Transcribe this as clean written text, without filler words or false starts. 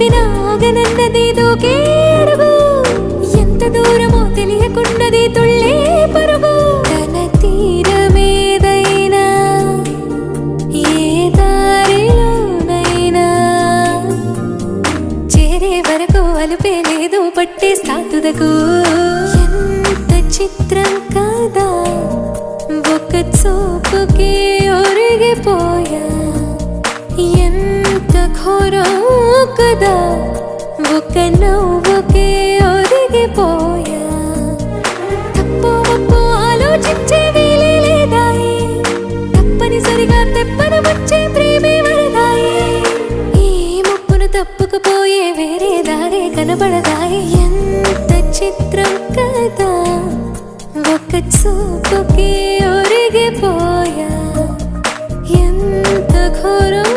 ఆపినా ఆగనన్నది దూకేడుగు, ఎంత దూరమో తెలియకున్నది తుళ్ళే పరుగు. తన తీరమేదైనా ఏ దారిలోనైనా చేరే వరకు అలుపే లేదు పట్టేస్తా తుదకు. ఎంత చిత్రం కాదా ఒక చూపుకి ఒరిగిపోయా, ఎంత ఘోరం కదా ఒక నవ్వుకి ఒరిగిపోయా. తప్పు ఒప్పు ఆలోచించే వీలే లేదాయే, తప్పనిసరిగా తెప్పన వచ్చే ప్రేమే వరదాయే. ఈ ముప్పును తప్పుకుపోయే వేరే దారే కనబడదాయే. ఎంత చిత్రం కదా ఒక చూపుకి ఒరిగిపోయా, ఎంత ఘోరం